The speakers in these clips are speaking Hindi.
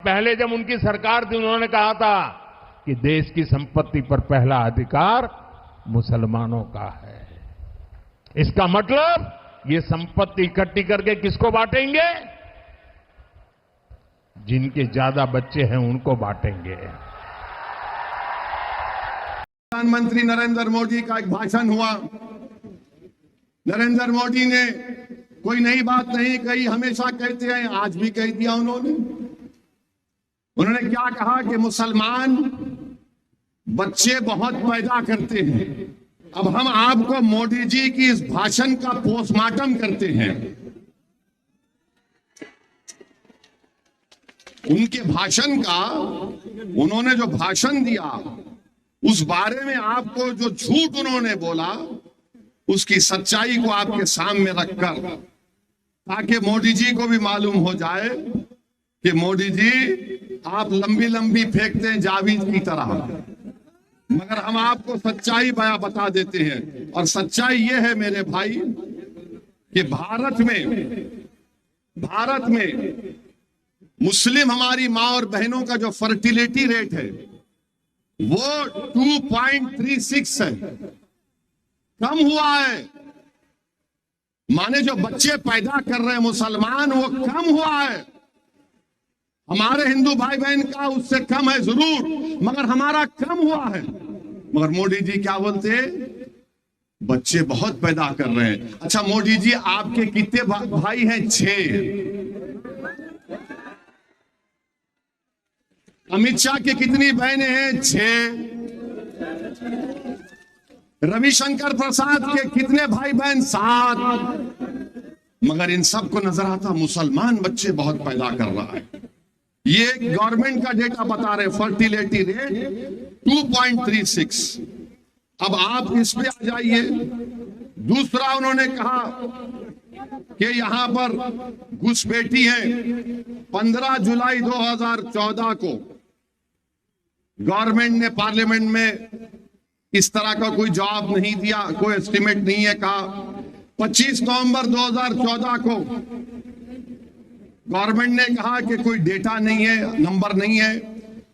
पहले जब उनकी सरकार थी उन्होंने कहा था कि देश की संपत्ति पर पहला अधिकार मुसलमानों का है। इसका मतलब ये संपत्ति इकट्ठी करके किसको बांटेंगे? जिनके ज्यादा बच्चे हैं उनको बांटेंगे। प्रधानमंत्री नरेंद्र मोदी का एक भाषण हुआ। नरेंद्र मोदी ने कोई नई बात नहीं कही, हमेशा कहते हैं, आज भी कह दिया उन्होंने क्या कहा कि मुसलमान बच्चे बहुत पैदा करते हैं। अब हम आपको मोदी जी की इस भाषण का पोस्टमार्टम करते हैं। उनके भाषण का, उन्होंने जो भाषण दिया उस बारे में आपको जो झूठ उन्होंने बोला उसकी सच्चाई को आपके सामने रखकर, ताकि मोदी जी को भी मालूम हो जाए कि मोदी जी आप लंबी लंबी फेंकते हैं जावीद की तरह, मगर हम आपको सच्चाई बता देते हैं। और सच्चाई ये है मेरे भाई कि भारत में मुस्लिम हमारी मां और बहनों का जो फर्टिलिटी रेट है वो 2.36 है, कम हुआ है। माने जो बच्चे पैदा कर रहे हैं मुसलमान वो कम हुआ है। हमारे हिंदू भाई बहन का उससे कम है जरूर, मगर हमारा कम हुआ है। मगर मोदी जी क्या बोलते हैं? बच्चे बहुत पैदा कर रहे हैं। अच्छा मोदी जी आपके कितने भाई हैं? 6। अमित शाह के कितनी बहनें हैं? 6। रविशंकर प्रसाद के कितने भाई बहन? 7। मगर इन सबको नजर आता मुसलमान बच्चे बहुत पैदा कर रहा है। ये गवर्नमेंट का डेटा बता रहे, फर्टिलिटी रेट 2.36। अब आप इस पे आ जाइए। दूसरा उन्होंने कहा कि यहां पर घुसपैठी है। 15 जुलाई 2014 को गवर्नमेंट ने पार्लियामेंट में इस तरह का कोई जवाब नहीं दिया, कोई एस्टिमेट नहीं है कहा। 25 नवंबर 2014 को गवर्नमेंट ने कहा कि कोई डेटा नहीं है, नंबर नहीं है।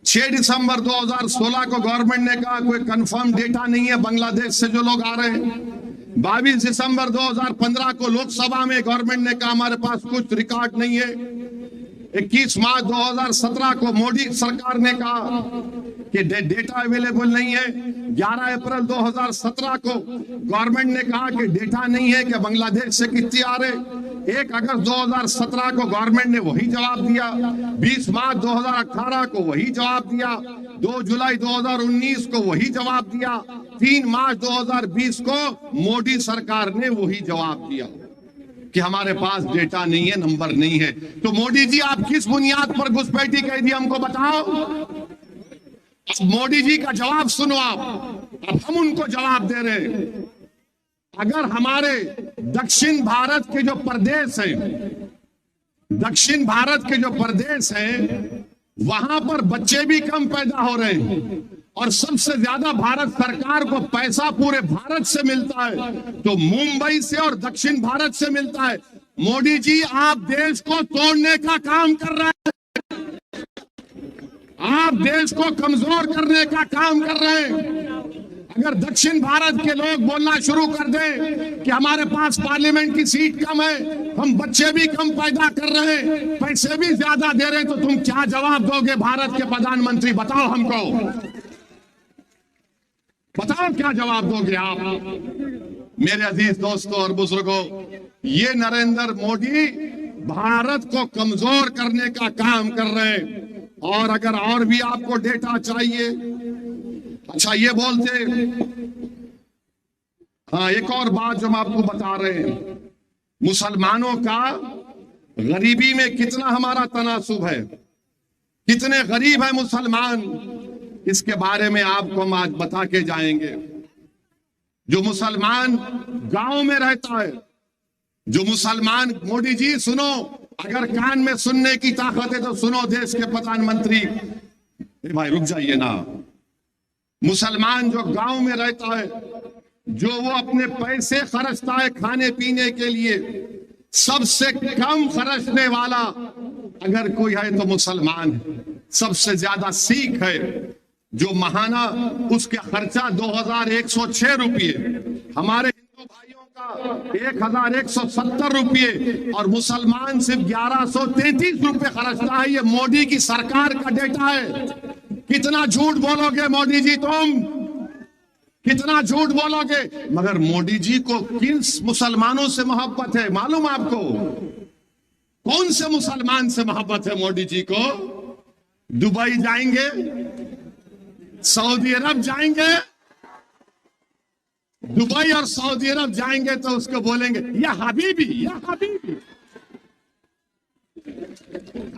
6 दिसंबर 2016 को गवर्नमेंट ने कहा कोई कंफर्म डेटा नहीं है बांग्लादेश से जो लोग आ रहे हैं। 22 दिसंबर 2015 को लोकसभा में गवर्नमेंट ने कहा हमारे पास कुछ रिकॉर्ड नहीं है। 21 मार्च 2017 को मोदी सरकार ने कहा कि डेटा अवेलेबल नहीं है। 11 अप्रैल 2017 को गवर्नमेंट ने कहा कि डेटा नहीं है कि बांग्लादेश से कितने आ रहे। 1 अगस्त 2017 को गवर्नमेंट ने वही जवाब दिया। 20 मार्च 2018 को वही जवाब दिया। 2 जुलाई 2019 को वही जवाब दिया। 3 मार्च 2020 को मोदी सरकार ने वही जवाब दिया कि हमारे पास डेटा नहीं है, नंबर नहीं है। तो मोदी जी आप किस बुनियाद पर घुसपैठी कह दी हमको बताओ। अब मोदी जी का जवाब सुनो आप। अब हम उनको जवाब दे रहे हैं। अगर हमारे दक्षिण भारत के जो प्रदेश हैं, वहां पर बच्चे भी कम पैदा हो रहे हैं और सबसे ज्यादा भारत सरकार को पैसा पूरे भारत से मिलता है, तो मुंबई से और दक्षिण भारत से मिलता है। मोदी जी आप देश को तोड़ने का काम कर रहे हैं, आप देश को कमजोर करने का काम कर रहे हैं। अगर दक्षिण भारत के लोग बोलना शुरू कर दें कि हमारे पास पार्लियामेंट की सीट कम है, हम बच्चे भी कम पैदा कर रहे हैं, पैसे भी ज्यादा दे रहे हैं, तो तुम क्या जवाब दोगे भारत के प्रधानमंत्री? बताओ हमको, बताओ क्या जवाब दोगे आप? मेरे अजीज दोस्तों और बुजुर्गों, ये नरेंद्र मोदी भारत को कमजोर करने का काम कर रहे हैं। और अगर और भी आपको डेटा चाहिए, अच्छा ये बोलते, हाँ एक और बात जो हम आपको बता रहे हैं, मुसलमानों का गरीबी में कितना हमारा तनासुब है, कितने गरीब है मुसलमान, इसके बारे में आपको हम आज बता के जाएंगे। जो मुसलमान गांव में रहता है, जो मुसलमान, मोदी जी सुनो, अगर कान में सुनने की ताकत है तो सुनो देश के प्रधानमंत्री। भाई रुक जाइए ना। मुसलमान जो गांव में रहता है, जो वो अपने पैसे खर्चता है खाने पीने के लिए, सबसे कम खर्चने वाला अगर कोई है तो मुसलमान है। सबसे ज्यादा सिख है जो महाना उसके खर्चा 2106 रुपये, हमारे हिंदू भाइयों का 1170 रुपये और मुसलमान सिर्फ 1133 रुपये खर्चता है। ये मोदी की सरकार का डेटा है। कितना झूठ बोलोगे मोदी जी, तुम कितना झूठ बोलोगे। मगर मोदी जी को किन मुसलमानों से मोहब्बत है मालूम आपको? कौन से मुसलमान से मोहब्बत है मोदी जी को? दुबई जाएंगे, सऊदी अरब जाएंगे, दुबई और सऊदी अरब जाएंगे तो उसको बोलेंगे या हबीबी, या हबीबी।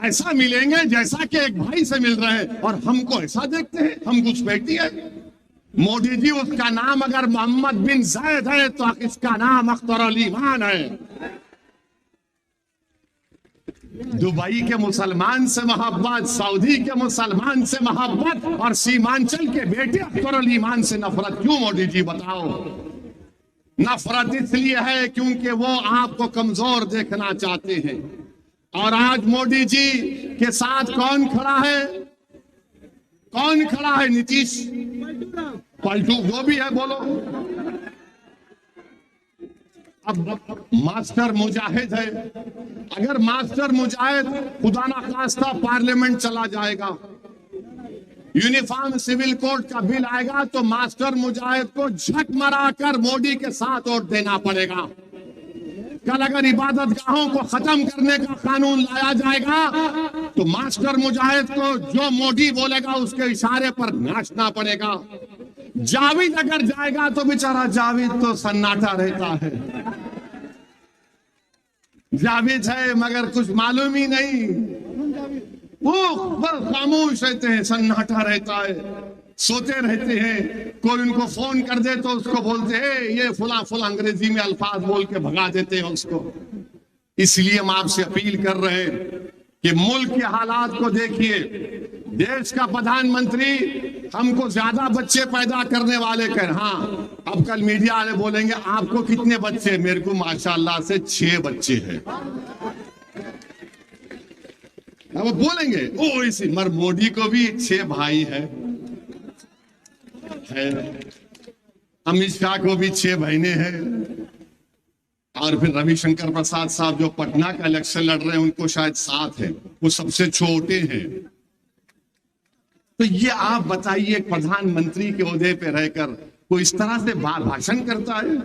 ऐसा मिलेंगे जैसा कि एक भाई से मिल रहे हैं, और हमको ऐसा देखते हैं, हम कुछ बैठती है। मोदी जी उसका नाम अगर मोहम्मद बिन जायद है तो इसका नाम अख्तर अल ईमान है। दुबई के मुसलमान से मोहब्बत, सऊदी के मुसलमान से मोहब्बत और सीमांचल के बेटे अख्तर अल ईमान से नफरत क्यों मोदी जी बताओ? नफरत इसलिए है क्योंकि वो आपको कमजोर देखना चाहते हैं। और आज मोदी जी के साथ कौन खड़ा है? कौन खड़ा है? नीतीश पलटू जो भी है बोलो। अब मास्टर मुजाहिद है, अगर मास्टर मुजाहिद खुदा ना खास्ता पार्लियामेंट चला जाएगा, यूनिफॉर्म सिविल कोड का बिल आएगा तो मास्टर मुजाहिद को झक मराकर मोदी के साथ वोट देना पड़ेगा। कल अगर इबादत गाहों को खत्म करने का कानून लाया जाएगा तो मास्टर मुजाहिद को जो मोदी बोलेगा उसके इशारे पर नाचना पड़ेगा। जावेद अगर जाएगा तो बेचारा जावेद तो सन्नाटा रहता है। जावेद है मगर कुछ मालूम ही नहीं, वो बस खामोश रहते हैं, सन्नाटा रहता है, सोते रहते हैं। कोई उनको फोन कर दे तो उसको बोलते हैं ये फुला फुला, अंग्रेजी में अल्फाज बोल के भगा देते हैं उसको। इसलिए हम आपसे अपील कर रहे हैं कि मुल्क के हालात को देखिए। देश का प्रधानमंत्री हमको ज्यादा बच्चे पैदा करने वाले कह, हाँ अब कल मीडिया वाले बोलेंगे आपको कितने बच्चे? मेरे को माशाल्लाह से 6 बच्चे हैं। अब बोलेंगे ओ इसी, मगर मोदी को भी 6 भाई है। अमित शाह को भी 6 बहनें हैं, और फिर रविशंकर प्रसाद साहब जो पटना का इलेक्शन लड़ रहे हैं उनको शायद 7 है, वो सबसे छोटे हैं। तो ये आप बताइए, प्रधानमंत्री के ओहदे पे रहकर कोई इस तरह से भाषण करता है?